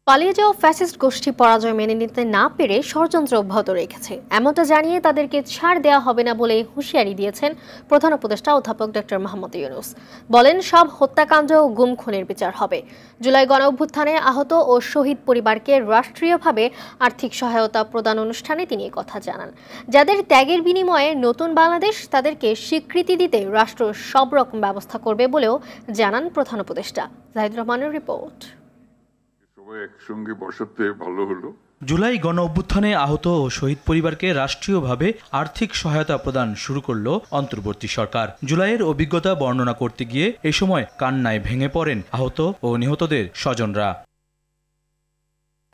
পালিয়ে যাওয়া ফ্যাসিস্ট গোষ্ঠী পরাজয় মেনে নিতে না পেরে ষড়যন্ত্র অব্যাহত রেখেছে, এমনটা জানিয়ে তাদেরকে ছাড় দেওয়া হবে না বলে হুঁশিয়ারি দিয়েছেন প্রধান উপদেষ্টা অধ্যাপক ডক্টর মোহাম্মদ ইউনূস। বলেন, সব হত্যাকাণ্ড ও গুম খুনের বিচার হবে। জুলাই গণ অভ্যুত্থানে আহত ও শহীদ পরিবারকে রাষ্ট্রীয়ভাবে আর্থিক সহায়তা প্রদান অনুষ্ঠানে তিনি কথা জানান। যাদের ত্যাগের বিনিময়ে নতুন বাংলাদেশ, তাদেরকে স্বীকৃতি দিতে রাষ্ট্র সব রকম ব্যবস্থা করবে বলেও জানান প্রধান উপদেষ্টা। জাহিদ রহমানের রিপোর্ট। একসঙ্গে বসাতে ভালো হলো। জুলাই গণ অভ্যুত্থানে আহত ও শহীদ পরিবারকে রাষ্ট্রীয়ভাবে আর্থিক সহায়তা প্রদান শুরু করল অন্তর্বর্তী সরকার। জুলাইয়ের অভিজ্ঞতা বর্ণনা করতে গিয়ে এ সময় কান্নায় ভেঙে পড়েন আহত ও নিহতদের স্বজনরা।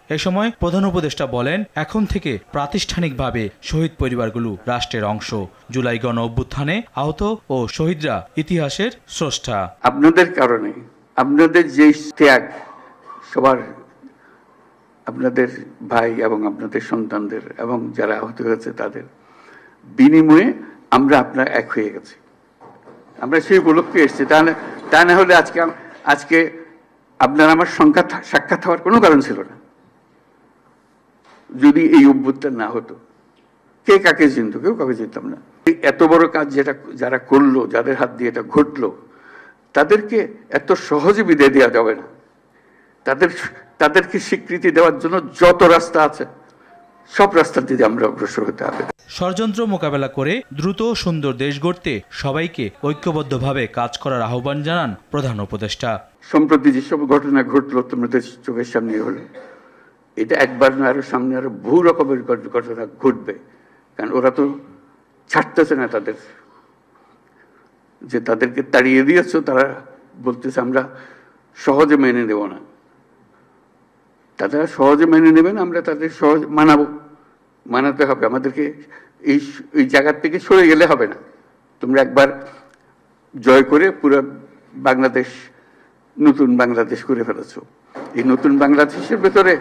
এ সময় প্রধান উপদেষ্টা বলেন, এখন থেকে প্রাতিষ্ঠানিকভাবে শহীদ পরিবারগুলো রাষ্ট্রের অংশ। জুলাই গণ অভ্যুত্থানে আহত ও শহীদরা ইতিহাসের স্রষ্টা। আপনাদের কারণে আপনাদের যে ত্যাগ, সবার আপনাদের ভাই এবং আপনাদের সন্তানদের এবং যারা আহত হয়েছে তাদের বিনিময়ে আমরা আপনার এক হয়ে গেছি। আমরা সেই উপলক্ষে এসেছি। তা না হলে আজকে আপনার আমার সাক্ষাৎ হওয়ার কোনো কারণ ছিল না। যদি এই অভ্যুত্থান না হতো, কে কাকে চিনত? কেউ কাকে চিনতাম না। এত বড় কাজ যারা করলো, যাদের হাত দিয়ে এটা ঘটলো, তাদেরকে এত সহজে বিদায় দেওয়া যাবে না। তাদেরকে স্বীকৃতি দেওয়ার জন্য যত রাস্তা আছে, সব রাস্তা দিয়ে আমরা অগ্রসর হতে হবে। ষড়যন্ত্র মোকাবেলা করে দ্রুত সুন্দর দেশ গড়তে সবাইকে ঐক্যবদ্ধভাবে কাজ করার আহ্বান জানান প্রধান উপদেষ্টা। সম্প্রতি যেসব ঘটনা ঘটলো তোমাদের চোখের সামনে হলো, এটা একবার না, আরো সামনে আরো বহু রকমের ঘটনা ঘটবে। কারণ ওরা তো ছাড়তেছে না তাদেরকে তাড়িয়ে দিয়েছে। তারা বলতেছে আমরা সহজে মেনে নেব না। তারা সহজে মেনে নেবেন, আমরা তাদের সহজে মানাতে হবে। আমাদেরকে এই জায়গার থেকে সরে গেলে হবে না। তোমরা একবার জয় করে পুরো বাংলাদেশ নতুন বাংলাদেশ করে ফেলেছো। এই নতুন বাংলাদেশের ভেতরে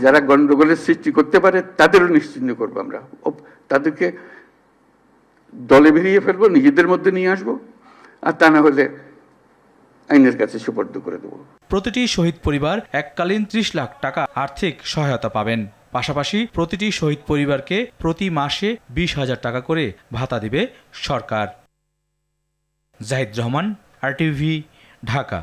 যারা গন্ডগোলের সৃষ্টি করতে পারে তাদেরও নিশ্চিহ্ন করবো আমরা। তাদেরকে দলে বেরিয়ে ফেলবো, নিজেদের মধ্যে নিয়ে আসবো, আর তা না হলে আইনের কাছে সুপর্দ করে দেব। প্রতিটি শহীদ পরিবার এককালীন 30 লাখ টাকা আর্থিক সহায়তা পাবেন। পাশাপাশি প্রতিটি শহীদ পরিবারকে প্রতি মাসে 20,000 টাকা করে ভাতা দিবে সরকার। জাহিদ রহমান, RTV, ঢাকা।